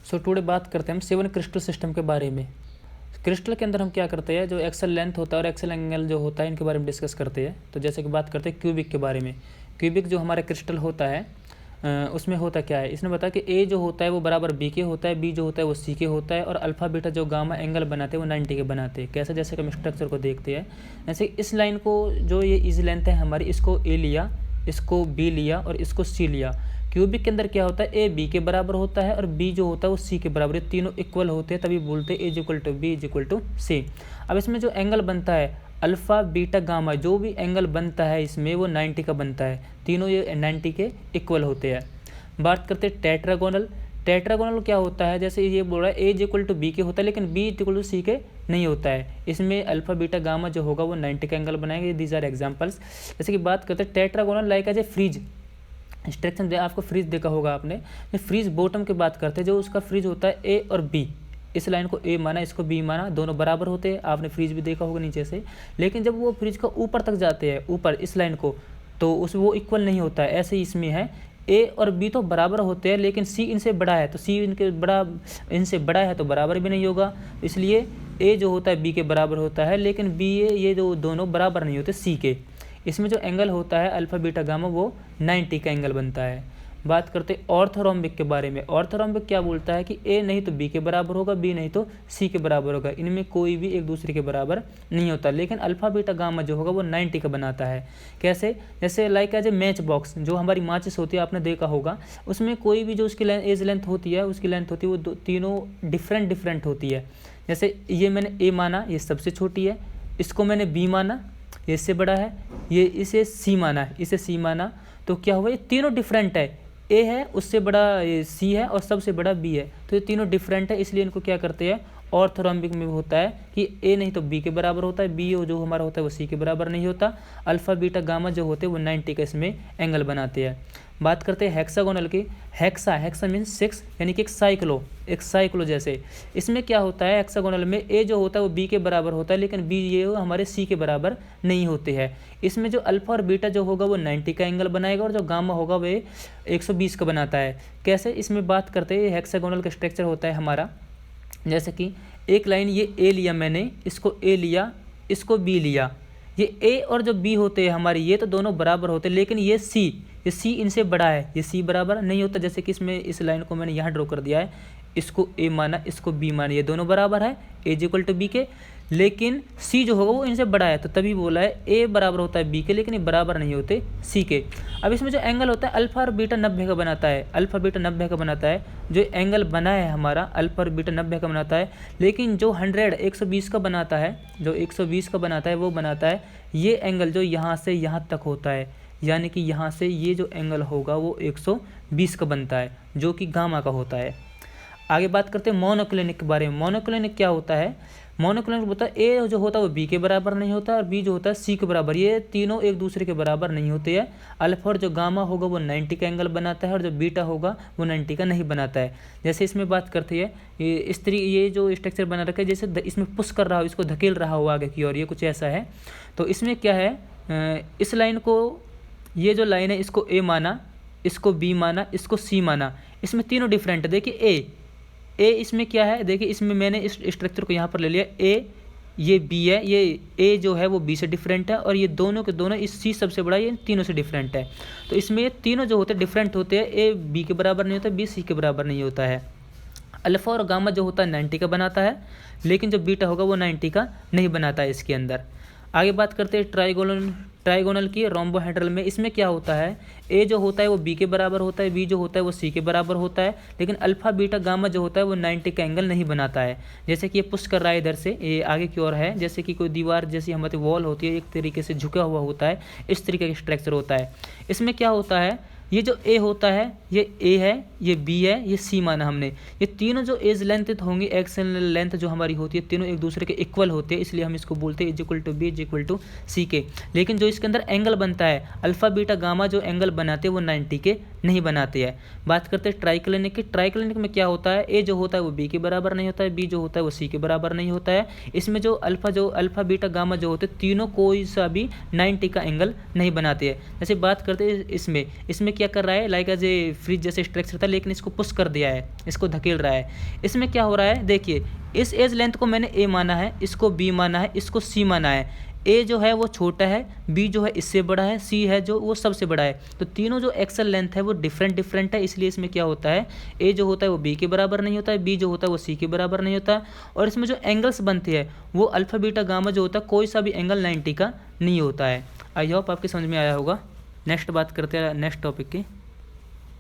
So today बात करते हैं हम 7 क्रिस्टल सिस्टम के बारे में। क्रिस्टल के अंदर हम क्या करते हैं, जो एक्सल लेंथ होता है और एक्सल एंगल जो होता है, इनके बारे में डिस्कस करते हैं। तो जैसे कि बात करते हैं क्यूबिक के बारे में। क्यूबिक जो हमारा क्रिस्टल होता है उसमें होता क्या है, इसने बताया कि ए जो होता है वो बराबर बी के होता है, बी जो होता है वो सी के होता है, और अल्फा बीटा जो गामा एंगल बनाते हैं वो 90 के बनाते हैं। कैसे, जैसे कि हम स्ट्रक्चर को देखते हैं। जैसे इस लाइन को, जो ये इस लेंथ है हमारी, इसको ए लिया, इसको बी लिया और इसको सी लिया। क्यूबिक के अंदर क्या होता है, ए बी के बराबर होता है और बी जो होता है वो सी के बराबर, ये तीनों इक्वल होते हैं, तभी बोलते हैं A is equal to B is equal to C. अब इसमें जो एंगल बनता है अल्फ़ा बीटा गामा, जो भी एंगल बनता है इसमें वो 90 का बनता है। तीनों ये 90 के इक्वल होते हैं। बात करते हैं टेट्रागोनल। टेट्रागोनल क्या होता है, जैसे ये बोल रहा है ए इज इक्वल टू बी के होता है, लेकिन B is equal to C के नहीं होता है। इसमें अल्फा बीटा गामा जो होगा वो 90 का एंगल बनाएंगे। These are examples. जैसे कि बात करते हैं tetragonal like as a fridge. Instruction दे, आपको फ्रिज देखा होगा आपने। फ्रिज बॉटम की बात करते हैं, जो उसका फ्रिज होता है ए और बी, इस लाइन को ए माना, इसको बी माना, दोनों बराबर होते हैं। आपने फ्रिज भी देखा होगा नीचे से। लेकिन जब वो फ्रिज का ऊपर तक जाते हैं, ऊपर इस लाइन को, तो उस वो इक्वल नहीं होता है। ऐसे ही इसमें है, ए और बी तो बराबर होते हैं, लेकिन सी इनसे बड़ा है, तो सी इनसे बड़ा है तो बराबर भी नहीं होगा। इसलिए ए जो होता है बी के बराबर होता है, लेकिन बी ये जो दोनों बराबर नहीं होते सी के। इसमें जो एंगल होता है अल्फा बीटा गामा वो 90 का एंगल बनता है। बात करते हैं ऑर्थोरोम्बिक के बारे में। ऑर्थोरोम्बिक क्या बोलता है कि ए नहीं तो बी के बराबर होगा, बी नहीं तो सी के बराबर होगा। इनमें कोई भी एक दूसरे के बराबर नहीं होता, लेकिन अल्फा बीटा गामा जो होगा वो 90 का बनाता है। कैसे, जैसे like as a match box, जो हमारी माचिस होती है, आपने देखा होगा, उसमें कोई भी जो उसकी एज लेंथ होती है, उसकी लेंथ होती है वो तीनों डिफरेंट होती है। जैसे ये मैंने ए माना, ये सबसे छोटी है, इसको मैंने बी माना, ये इससे बड़ा है, ये इसे सी माना, इसे सी माना, तो क्या हुआ, ये तीनों डिफरेंट है। ए है, उससे बड़ा सी है और सबसे बड़ा बी है, तो ये तीनों डिफरेंट है। इसलिए इनको क्या करते हैं, ऑर्थोरोम्बिक में होता है कि ए नहीं तो बी के बराबर होता है, बी जो हमारा होता है वो सी के बराबर नहीं होता। अल्फा बीटा गामा जो होते हैं वो 90 का इसमें एंगल बनाते हैं। बात करते हैं हेक्सागोनल की। हेक्सा मीन्स 6, यानी कि एक साइक्लो जैसे। इसमें क्या होता है, हेक्सागोनल में ए जो होता है वो बी के बराबर होता है, लेकिन बी ये हमारे सी के बराबर नहीं होते हैं। इसमें जो अल्फा और बीटा जो होगा वो 90 का एंगल बनाएगा, और जो गामा होगा वो 120 का बनाता है। कैसे, इसमें बात करते हैं हेक्सागोनल का स्ट्रक्चर होता है हमारा। जैसे कि एक लाइन ये ए लिया मैंने, इसको ए लिया, इसको बी लिया, ये ए और जो बी होते हैं हमारे, ये तो दोनों बराबर होते हैं, लेकिन ये सी इनसे बड़ा है, ये सी बराबर नहीं होता। जैसे कि इसमें इस लाइन को मैंने यहाँ ड्रॉ कर दिया है, इसको ए माना, इसको बी माना, ये दोनों बराबर है, ए इज इक्वल टू बी के, लेकिन सी जो होगा वो इनसे बड़ा है, तो तभी बोला है ए बराबर होता है बी के, लेकिन ये बराबर नहीं होते सी के। अब इसमें जो एंगल होता है अल्फा और बीटा 90 का बनाता है, अल्फा बीटा 90 का बनाता है। जो एंगल बना है हमारा अल्फा और बीटा 90 का बनाता है, लेकिन जो 120 का बनाता है, जो 120 का बनाता है वो बनाता है ये एंगल जो यहाँ से यहाँ तक होता है, यानी कि यहाँ से ये जो एंगल होगा वो 120 का बनता है, जो कि गामा का होता है। आगे बात करते हैं मोनोक्लिनिक के बारे में। मोनोक्लिनिक क्या होता है, मोनोक्लिनिक होता है ए जो होता है वो बी के बराबर नहीं होता, और बी जो होता है सी के बराबर, ये तीनों एक दूसरे के बराबर नहीं होते हैं। अल्फा और जो गामा होगा वो 90 का एंगल बनाता है, और जो बीटा होगा वो 90 का नहीं बनाता है। जैसे इसमें बात करते हैं, ये जो स्ट्रक्चर बना रखा है, जैसे इसमें पुश कर रहा हो, इसको धकेल रहा हो आगे की ओर, ये कुछ ऐसा है। तो इसमें क्या है, इस लाइन को, ये जो लाइन है इसको ए माना, इसको बी माना, इसको सी माना, इसमें तीनों डिफरेंट है। देखिए ए इसमें क्या है, देखिए इसमें मैंने इस स्ट्रक्चर को यहाँ पर ले लिया, ए ये बी है, ये ए जो है वो बी से डिफरेंट है, और ये दोनों के दोनों, इस सी सबसे बड़ा, ये तीनों से डिफरेंट है। तो इसमें ये तीनों जो होते हैं डिफरेंट होते हैं, ए बी के बराबर नहीं होता, बी सी के बराबर नहीं होता है। अल्फा और गामा जो होता है 90 का बनाता है, लेकिन जो बीटा होगा वो 90 का नहीं बनाता है इसके अंदर। आगे बात करते हैं ट्राइगोनल की, रोम्बोहेड्रल में। इसमें क्या होता है, ए जो होता है वो बी के बराबर होता है, बी जो होता है वो सी के बराबर होता है, लेकिन अल्फा बीटा गामा जो होता है वो 90 का एंगल नहीं बनाता है। जैसे कि ये पुश कर रहा है इधर से, ये आगे की ओर है, जैसे कि कोई दीवार जैसी हमारी वॉल होती है, एक तरीके से झुका हुआ होता है, इस तरीके का स्ट्रक्चर होता है। इसमें क्या होता है, ये जो ए होता है, ये ए है, ये बी है, ये सी माना हमने, ये तीनों जो एज लेंथ होंगी, एक्सटर्नल लेंथ जो हमारी होती है, तीनों एक दूसरे के इक्वल होते हैं, इसलिए हम इसको बोलते हैं is equal to B is equal to C के। लेकिन जो इसके अंदर एंगल बनता है अल्फा बीटा गामा, जो एंगल बनाते हैं वो 90 के नहीं बनाते हैं। बात करते हैं ट्राइक्लिनिक की। ट्राइक्लिनिक में क्या होता है, ए जो होता है वो बी के बराबर नहीं होता है, बी जो होता है वो सी के बराबर नहीं होता है। इसमें जो अल्फा बीटा गामा जो होते हैं, तीनों कोई सा भी 90 का एंगल नहीं बनाते हैं। जैसे बात करते हैं इसमें क्या कर रहा है, लाइक एज ए फ्रिज जैसे स्ट्रक्चर था, लेकिन इसको पुश कर दिया है, इसको धकेल रहा है। इसमें क्या हो रहा है, देखिए इस एज लेंथ को मैंने ए माना है, इसको बी माना है, इसको सी माना है। ए जो है वो छोटा है, बी जो है इससे बड़ा है, सी है जो वो सबसे बड़ा है। तो तीनों जो एक्सल लेंथ है वो डिफरेंट है, इसलिए इसमें क्या होता है, ए जो होता है वो बी के बराबर नहीं होता है, बी जो होता है वो सी के बराबर नहीं होता। और इसमें जो एंगल्स बनते हैं वो अल्फा बीटा गामा जो होता है, कोई सा भी एंगल 90 का नहीं होता है। आई होप आपके समझ में आया होगा। नेक्स्ट बात करते हैं नेक्स्ट टॉपिक की।